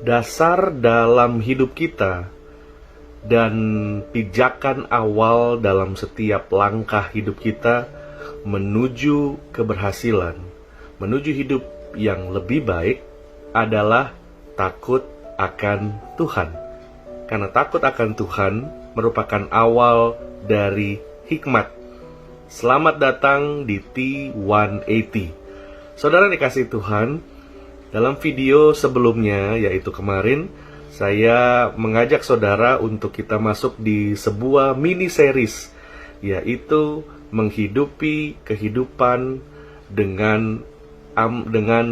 dasar dalam hidup kita dan pijakan awal dalam setiap langkah hidup kita menuju keberhasilan, menuju hidup yang lebih baik adalah takut akan Tuhan. Karena takut akan Tuhan merupakan awal dari hikmat. Selamat datang di T180. Saudara dikasih Tuhan, dalam video sebelumnya, yaitu kemarin, saya mengajak saudara untuk kita masuk di sebuah mini series, yaitu menghidupi kehidupan dengan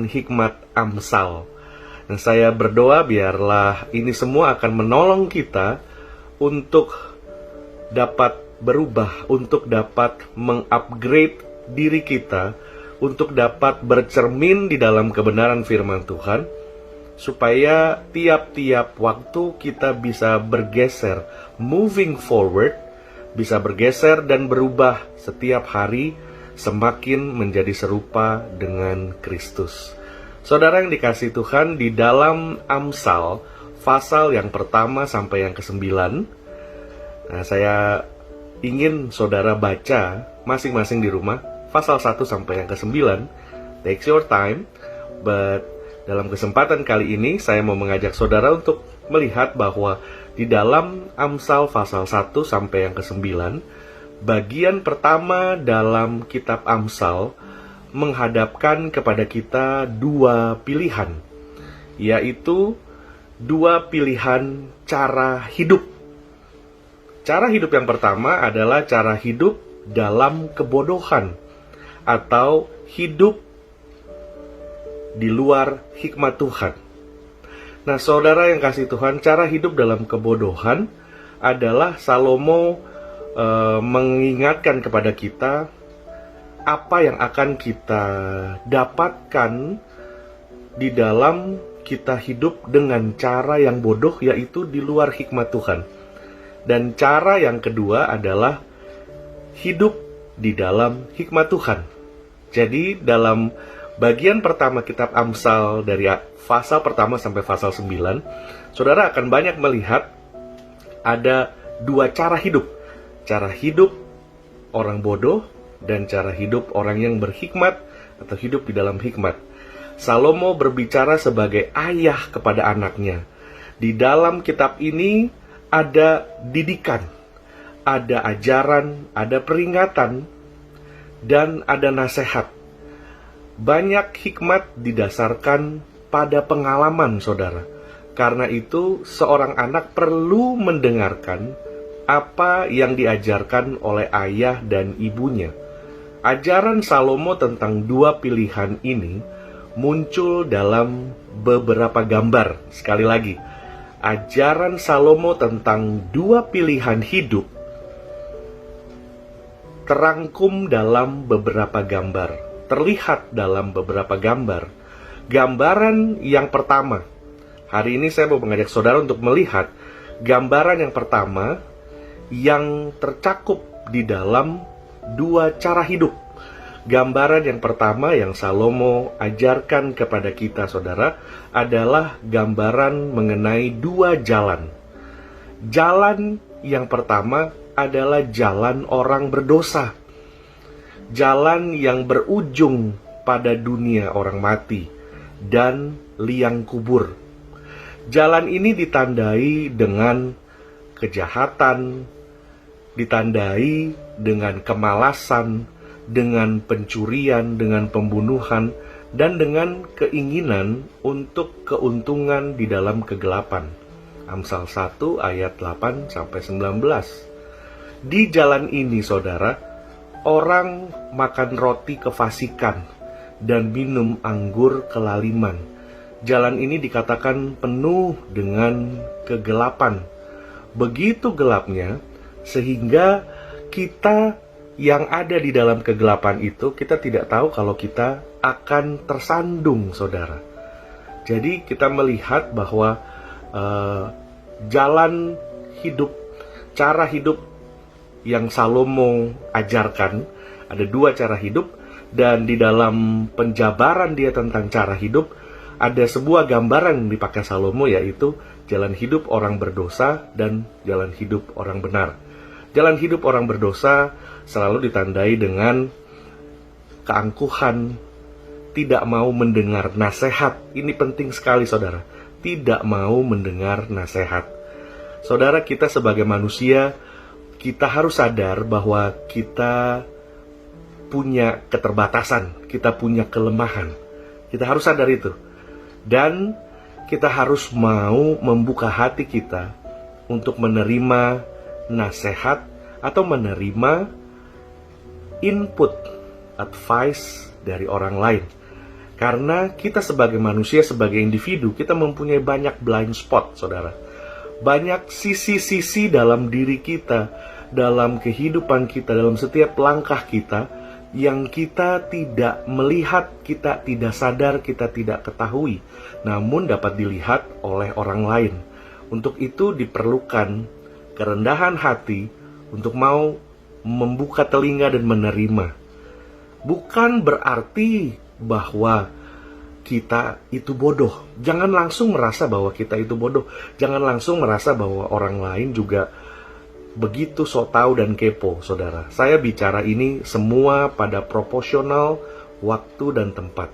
hikmat Amsal. Dan saya berdoa biarlah ini semua akan menolong kita untuk dapat berubah, untuk dapat mengupgrade diri kita, untuk dapat bercermin di dalam kebenaran firman Tuhan, supaya tiap-tiap waktu kita bisa bergeser, moving forward, bisa bergeser dan berubah setiap hari semakin menjadi serupa dengan Kristus. Saudara yang dikasihi Tuhan, di dalam Amsal, pasal yang pertama sampai yang ke-9, saya ingin saudara baca masing-masing di rumah, pasal 1 sampai yang ke-9, takes your time, but dalam kesempatan kali ini, saya mau mengajak saudara untuk melihat bahwa di dalam Amsal pasal 1 sampai yang ke-9, bagian pertama dalam kitab Amsal menghadapkan kepada kita dua pilihan, yaitu dua pilihan cara hidup. Cara hidup yang pertama adalah cara hidup dalam kebodohan, atau hidup di luar hikmat Tuhan. Nah, saudara yang kasih Tuhan, cara hidup dalam kebodohan adalah Salomo mengingatkan kepada kita apa yang akan kita dapatkan di dalam kita hidup dengan cara yang bodoh, yaitu di luar hikmat Tuhan. Dan cara yang kedua adalah hidup di dalam hikmat Tuhan. Jadi dalam bagian pertama kitab Amsal, dari pasal pertama sampai pasal 9, saudara akan banyak melihat ada dua cara hidup. Cara hidup orang bodoh dan cara hidup orang yang berhikmat atau hidup di dalam hikmat. Salomo berbicara sebagai ayah kepada anaknya. Di dalam kitab ini ada didikan, ada ajaran, ada peringatan, dan ada nasihat. Banyak hikmat didasarkan pada pengalaman, saudara. Karena itu, seorang anak perlu mendengarkan apa yang diajarkan oleh ayah dan ibunya. Ajaran Salomo tentang dua pilihan ini muncul dalam beberapa gambar. Sekali lagi, ajaran Salomo tentang dua pilihan hidup terangkum dalam beberapa gambar, terlihat dalam beberapa gambar. Gambaran yang pertama, hari ini saya mau mengajak saudara untuk melihat gambaran yang pertama yang tercakup di dalam dua cara hidup. Gambaran yang pertama yang Salomo ajarkan kepada kita, saudara, adalah gambaran mengenai dua jalan. Jalan yang pertama adalah jalan orang berdosa. Jalan yang berujung pada dunia orang mati dan liang kubur. Jalan ini ditandai dengan kejahatan, ditandai dengan kemalasan, dengan pencurian, dengan pembunuhan, dan dengan keinginan untuk keuntungan di dalam kegelapan. Amsal 1 ayat 8 sampai 19. Di jalan ini, saudara, orang makan roti kefasikan dan minum anggur kelaliman. Jalan ini dikatakan penuh dengan kegelapan. Begitu gelapnya, sehingga kita yang ada di dalam kegelapan itu, kita tidak tahu kalau kita akan tersandung, saudara. Jadi kita melihat bahwa jalan hidup, cara hidup yang Salomo ajarkan, ada dua cara hidup, dan di dalam penjabaran dia tentang cara hidup, ada sebuah gambaran yang dipakai Salomo, yaitu jalan hidup orang berdosa dan jalan hidup orang benar. Jalan hidup orang berdosa selalu ditandai dengan keangkuhan, tidak mau mendengar nasihat. Ini penting sekali, saudara. Tidak mau mendengar nasihat. Saudara, kita sebagai manusia, kita harus sadar bahwa kita punya keterbatasan, kita punya kelemahan. Kita harus sadar itu. Dan kita harus mau membuka hati kita untuk menerima nasihat atau menerima input, advice dari orang lain. Karena kita sebagai manusia, sebagai individu, kita mempunyai banyak blind spot, saudara. Banyak sisi-sisi dalam diri kita, dalam kehidupan kita, dalam setiap langkah kita, yang kita tidak melihat, kita tidak sadar, kita tidak ketahui, namun dapat dilihat oleh orang lain. Untuk itu diperlukan kerendahan hati untuk mau membuka telinga dan menerima. Bukan berarti bahwa kita itu bodoh. Jangan langsung merasa bahwa kita itu bodoh. Jangan langsung merasa bahwa orang lain juga begitu sok tahu dan kepo, saudara. Saya bicara ini semua pada proporsional waktu dan tempat.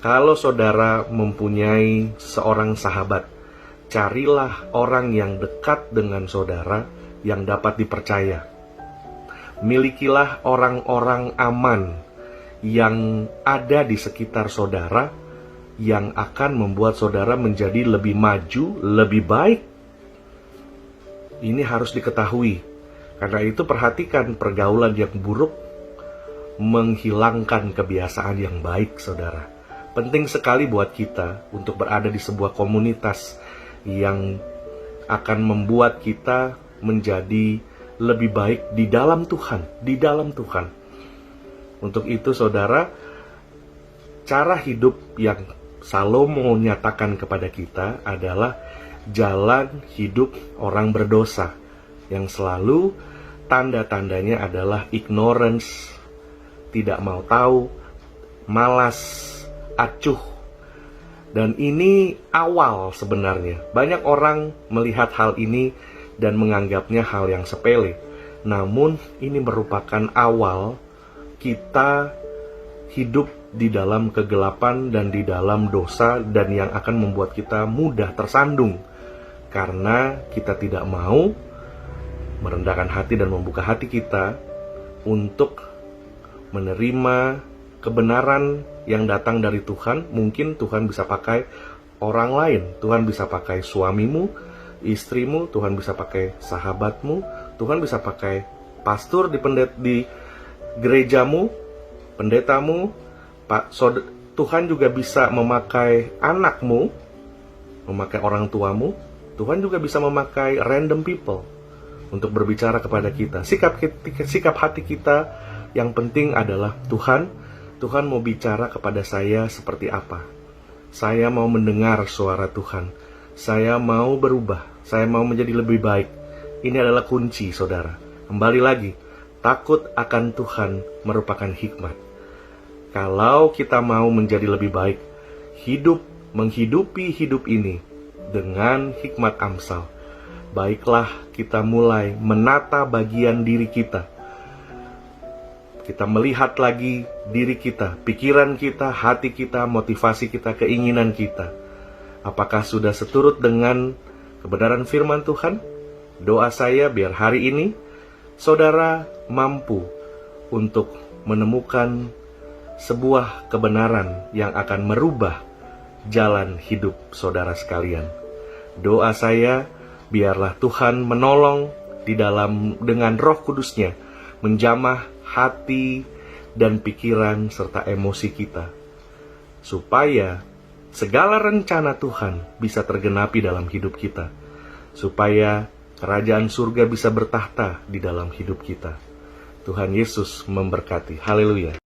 Kalau saudara mempunyai seorang sahabat, carilah orang yang dekat dengan saudara yang dapat dipercaya. Milikilah orang-orang aman yang ada di sekitar saudara, yang akan membuat saudara menjadi lebih maju, lebih baik. Ini harus diketahui. Karena itu perhatikan, pergaulan yang buruk menghilangkan kebiasaan yang baik, saudara. Penting sekali buat kita untuk berada di sebuah komunitas yang akan membuat kita menjadi lebih baik di dalam Tuhan, di dalam Tuhan. Untuk itu, saudara, cara hidup yang Salomo nyatakan kepada kita adalah jalan hidup orang berdosa, yang selalu tanda-tandanya adalah ignorance, tidak mau tahu, malas, acuh. Dan ini awal sebenarnya. Banyak orang melihat hal ini dan menganggapnya hal yang sepele. Namun ini merupakan awal kita hidup di dalam kegelapan dan di dalam dosa, dan yang akan membuat kita mudah tersandung. Karena kita tidak mau merendahkan hati dan membuka hati kita untuk menerima kebenaran yang datang dari Tuhan. Mungkin Tuhan bisa pakai orang lain. Tuhan bisa pakai suamimu, istrimu, Tuhan bisa pakai sahabatmu, Tuhan bisa pakai pastor di gerejamu, pendetamu, Tuhan juga bisa memakai anakmu, memakai orang tuamu. Tuhan juga bisa memakai random people untuk berbicara kepada kita. Sikap hati kita yang penting adalah Tuhan mau bicara kepada saya seperti apa. Saya mau mendengar suara Tuhan. Saya mau berubah. Saya mau menjadi lebih baik. Ini adalah kunci, saudara. Kembali lagi, takut akan Tuhan merupakan hikmat. Kalau kita mau menjadi lebih baik, menghidupi hidup ini dengan hikmat Amsal, baiklah kita mulai menata bagian diri kita. Kita melihat lagi diri kita, pikiran kita, hati kita, motivasi kita, keinginan kita. Apakah sudah seturut dengan kebenaran firman Tuhan? Doa saya biar hari ini saudara mampu untuk menemukan sebuah kebenaran yang akan merubah jalan hidup saudara sekalian. Doa saya, biarlah Tuhan menolong dengan Roh Kudus-Nya menjamah hati dan pikiran serta emosi kita, supaya segala rencana Tuhan bisa tergenapi dalam hidup kita, supaya kerajaan surga bisa bertahta di dalam hidup kita. Tuhan Yesus memberkati. Haleluya.